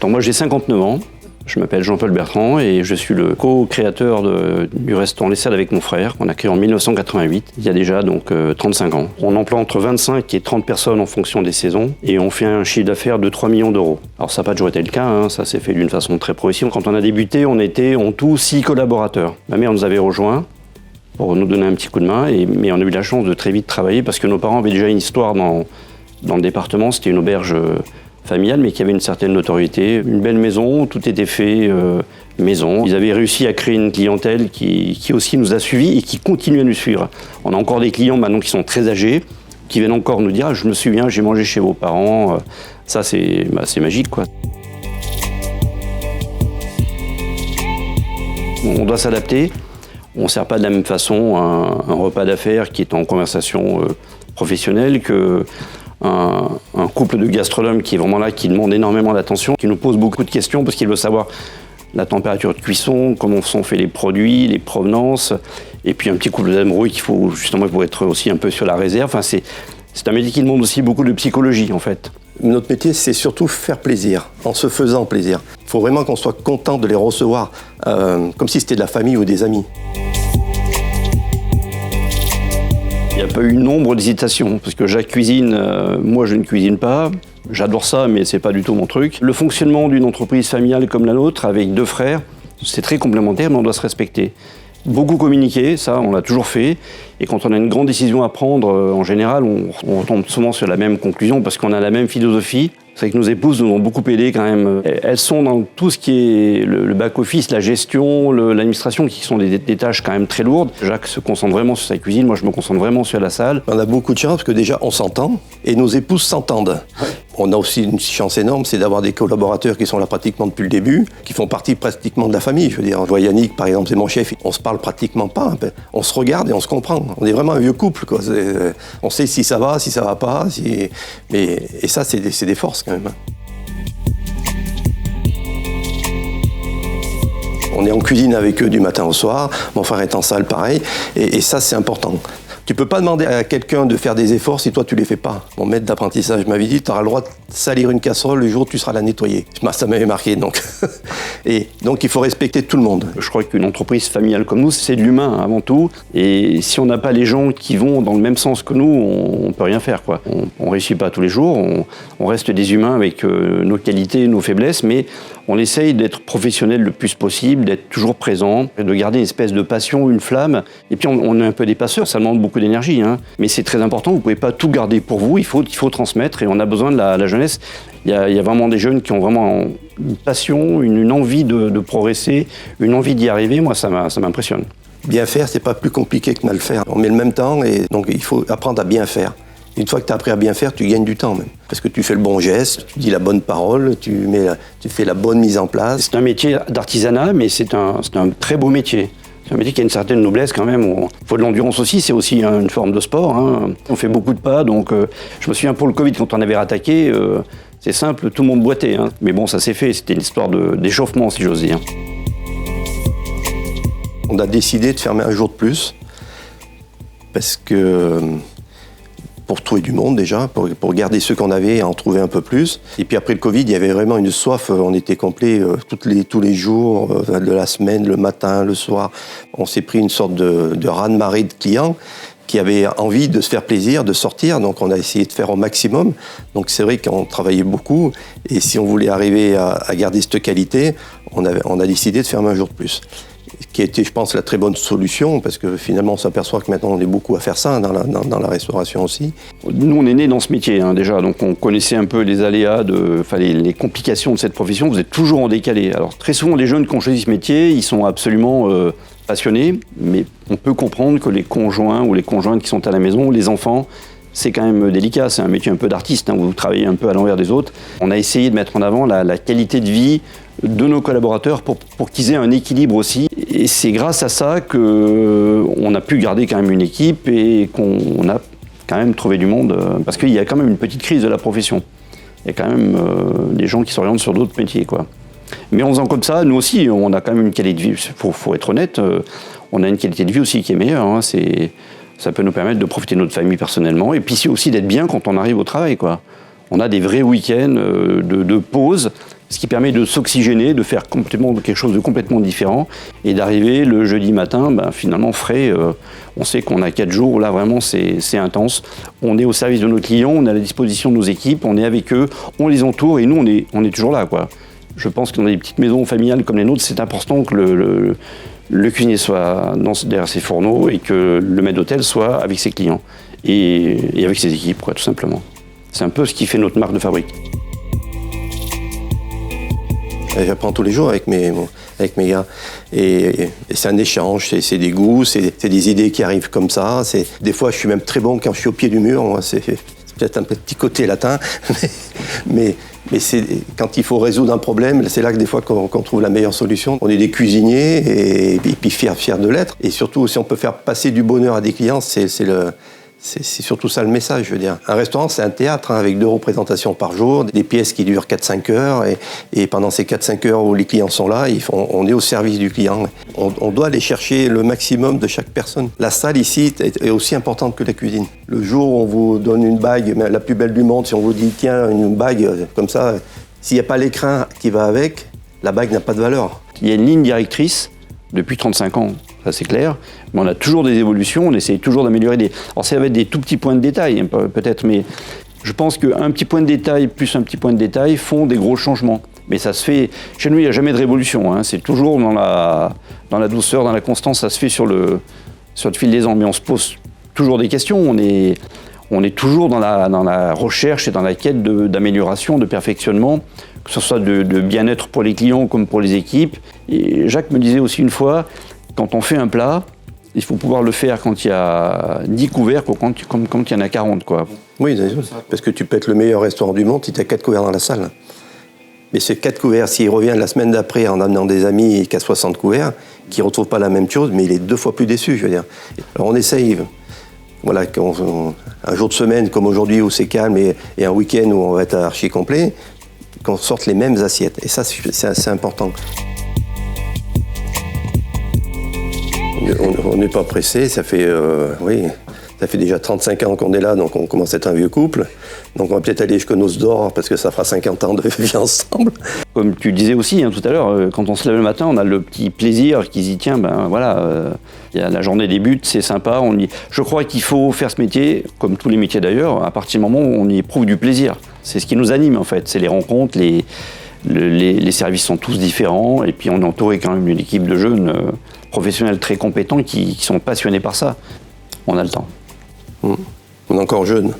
Donc moi j'ai 59 ans, je m'appelle Jean-Paul Bertrand et je suis le co-créateur du restaurant Les Salles avec mon frère, qu'on a créé en 1988, il y a déjà donc 35 ans. On emploie entre 25 et 30 personnes en fonction des saisons et on fait un chiffre d'affaires de 3 millions d'euros. Alors ça n'a pas toujours été le cas, hein, ça s'est fait d'une façon très progressive. Quand on a débuté, on était en tout 6 collaborateurs. Ma mère nous avait rejoints pour nous donner un petit coup de main, mais on a eu la chance de très vite travailler parce que nos parents avaient déjà une histoire dans le département, c'était une auberge familiale, mais qui avait une certaine notoriété. Une belle maison, tout était fait maison. Ils avaient réussi à créer une clientèle qui aussi nous a suivis et qui continue à nous suivre. On a encore des clients maintenant qui sont très âgés, qui viennent encore nous dire « je me souviens, j'ai mangé chez vos parents ». Ça, c'est magique, quoi. On doit s'adapter. On ne sert pas de la même façon un repas d'affaires qui est en conversation professionnelle que un couple de gastronomes qui est vraiment là, qui demande énormément d'attention, qui nous pose beaucoup de questions parce qu'il veut savoir la température de cuisson, comment sont faits les produits, les provenances, et puis un petit couple d'amoureux qu'il faut justement pour être aussi un peu sur la réserve. Enfin, c'est un métier qui demande aussi beaucoup de psychologie en fait. Notre métier, c'est surtout faire plaisir, en se faisant plaisir. Il faut vraiment qu'on soit content de les recevoir, comme si c'était de la famille ou des amis. Il n'y a pas eu nombre d'hésitations, parce que Jacques cuisine, moi je ne cuisine pas, j'adore ça, mais c'est pas du tout mon truc. Le fonctionnement d'une entreprise familiale comme la nôtre, avec 2 frères, c'est très complémentaire, mais on doit se respecter. Beaucoup communiquer, ça on l'a toujours fait, et quand on a une grande décision à prendre, en général, on tombe souvent sur la même conclusion, parce qu'on a la même philosophie. C'est que nos épouses nous ont beaucoup aidés quand même. Elles sont dans tout ce qui est le back-office, la gestion, l'administration, qui sont des tâches quand même très lourdes. Jacques se concentre vraiment sur sa cuisine, moi je me concentre vraiment sur la salle. On a beaucoup de chance parce que déjà on s'entend et nos épouses s'entendent. Ouais. On a aussi une chance énorme, c'est d'avoir des collaborateurs qui sont là pratiquement depuis le début, qui font partie pratiquement de la famille. Je veux dire, je vois Yannick par exemple, c'est mon chef, on se parle pratiquement pas. On se regarde et on se comprend. On est vraiment un vieux couple, quoi. On sait si ça va pas. Et ça, c'est des forces quand même. On est en cuisine avec eux du matin au soir, mon frère est en salle pareil, et ça c'est important. Tu peux pas demander à quelqu'un de faire des efforts si toi tu les fais pas. Mon maître d'apprentissage m'avait dit, tu auras le droit de salir une casserole le jour où tu seras la nettoyer. Ça m'avait marqué donc. Et donc il faut respecter tout le monde. Je crois qu'une entreprise familiale comme nous, c'est de l'humain avant tout. Et si on n'a pas les gens qui vont dans le même sens que nous, on peut rien faire, quoi. On réussit pas tous les jours, on reste des humains avec nos qualités, nos faiblesses, mais on essaye d'être professionnel le plus possible, d'être toujours présent, de garder une espèce de passion, une flamme. Et puis on est un peu des passeurs, ça demande beaucoup d'énergie, hein. Mais c'est très important, vous ne pouvez pas tout garder pour vous, il faut transmettre et on a besoin de la jeunesse. Il y a vraiment des jeunes qui ont vraiment une passion, une envie de progresser, une envie d'y arriver. Moi, ça m'impressionne. Bien faire, c'est pas plus compliqué que mal faire. On met le même temps et donc il faut apprendre à bien faire. Une fois que tu as appris à bien faire, tu gagnes du temps même. Parce que tu fais le bon geste, tu dis la bonne parole, tu fais la bonne mise en place. C'est un métier d'artisanat, mais c'est un très beau métier. C'est un métier qui a une certaine noblesse quand même. Il faut de l'endurance aussi, c'est aussi une forme de sport, hein. On fait beaucoup de pas, donc je me souviens pour le Covid, quand on avait rattaqué, c'est simple, tout le monde boitait, hein. Mais bon, ça s'est fait, c'était une histoire d'échauffement, si j'ose dire. On a décidé de fermer un jour de plus, parce que pour trouver du monde déjà, pour garder ceux qu'on avait et en trouver un peu plus. Et puis après le Covid, il y avait vraiment une soif, on était complet tous les jours, de la semaine, le matin, le soir. On s'est pris une sorte de raz-de-marée de clients qui avaient envie de se faire plaisir, de sortir, donc on a essayé de faire au maximum. Donc c'est vrai qu'on travaillait beaucoup, et si on voulait arriver à garder cette qualité, on a décidé de fermer un jour de plus. Qui a été, je pense, la très bonne solution, parce que finalement, on s'aperçoit que maintenant, on est beaucoup à faire ça dans la restauration aussi. Nous, on est nés dans ce métier, hein, déjà, donc on connaissait un peu les aléas, les complications de cette profession. Vous êtes toujours en décalé. Alors, très souvent, les jeunes qui ont choisi ce métier, ils sont absolument passionnés, mais on peut comprendre que les conjoints ou les conjointes qui sont à la maison, les enfants, c'est quand même délicat, c'est un métier un peu d'artiste, hein, où vous travaillez un peu à l'envers des autres. On a essayé de mettre en avant la qualité de vie de nos collaborateurs pour qu'ils aient un équilibre aussi. Et c'est grâce à ça qu'on a pu garder quand même une équipe et qu'on a quand même trouvé du monde, parce qu'il y a quand même une petite crise de la profession. Il y a quand même des gens qui s'orientent sur d'autres métiers, quoi. Mais en faisant comme ça, nous aussi, on a quand même une qualité de vie, faut être honnête, on a une qualité de vie aussi qui est meilleure, hein. Ça peut nous permettre de profiter de notre famille personnellement, et puis aussi d'être bien quand on arrive au travail, quoi. On a des vrais week-ends de pause Ce qui permet de s'oxygéner, de faire quelque chose de complètement différent et d'arriver le jeudi matin, finalement frais. On sait qu'on a 4 jours, là vraiment c'est intense. On est au service de nos clients, on est à la disposition de nos équipes, on est avec eux, on les entoure et nous on est toujours là, quoi. Je pense que dans des petites maisons familiales comme les nôtres, c'est important que le cuisinier soit derrière ses fourneaux et que le maître d'hôtel soit avec ses clients et avec ses équipes, quoi, tout simplement. C'est un peu ce qui fait notre marque de fabrique. J'apprends tous les jours avec mes gars. Et c'est un échange, c'est des goûts, c'est des idées qui arrivent comme ça. Des fois, je suis même très bon quand je suis au pied du mur. Moi, c'est peut-être un petit côté latin, mais c'est, quand il faut résoudre un problème, c'est là que des fois qu'on trouve la meilleure solution. On est des cuisiniers et puis fiers de l'être. Et surtout, si on peut faire passer du bonheur à des clients, c'est surtout ça le message, je veux dire. Un restaurant, c'est un théâtre, avec 2 représentations par jour, des pièces qui durent 4-5 heures, et pendant ces 4-5 heures où les clients sont là, on est au service du client. On doit aller chercher le maximum de chaque personne. La salle ici est aussi importante que la cuisine. Le jour où on vous donne une bague, la plus belle du monde, si on vous dit tiens, une bague comme ça, s'il n'y a pas l'écrin qui va avec, la bague n'a pas de valeur. Il y a une ligne directrice depuis 35 ans. Ça c'est clair, mais on a toujours des évolutions, on essaye toujours d'améliorer Alors ça va être des tout petits points de détail, hein, peut-être, mais je pense qu'un petit point de détail plus un petit point de détail font des gros changements. Mais ça se fait, chez nous il n'y a jamais de révolution, hein. C'est toujours dans la douceur, dans la constance, ça se fait sur le fil des ans, mais on se pose toujours des questions, on est toujours dans la recherche et dans la quête d'amélioration, de perfectionnement, que ce soit de bien-être pour les clients comme pour les équipes. Et Jacques me disait aussi une fois, quand on fait un plat, il faut pouvoir le faire quand il y a 10 couverts comme quand il y en a 40, quoi. Oui, parce que tu peux être le meilleur restaurant du monde si tu as 4 couverts dans la salle. Mais ces 4 couverts, s'il revient la semaine d'après en amenant des amis et qui a 60 couverts, qui ne retrouvent pas la même chose, mais il est 2 fois plus déçu, je veux dire. Alors on essaye, voilà, un jour de semaine comme aujourd'hui où c'est calme et un week-end où on va être archi complet, qu'on sorte les mêmes assiettes. Et ça, c'est assez important. On n'est pas pressé, ça fait déjà 35 ans qu'on est là, donc on commence à être un vieux couple. Donc on va peut-être aller jusqu'aux noces d'or, parce que ça fera 50 ans de vie ensemble. Comme tu disais aussi tout à l'heure, quand on se lève le matin, on a le petit plaisir qui se dit tiens, la journée débute, c'est sympa. Je crois qu'il faut faire ce métier, comme tous les métiers d'ailleurs, à partir du moment où on y éprouve du plaisir. C'est ce qui nous anime en fait, c'est les rencontres, les services sont tous différents, et puis on est entouré quand même d'une équipe de jeunes professionnels très compétents qui sont passionnés par ça. On a le temps. On est encore jeunes.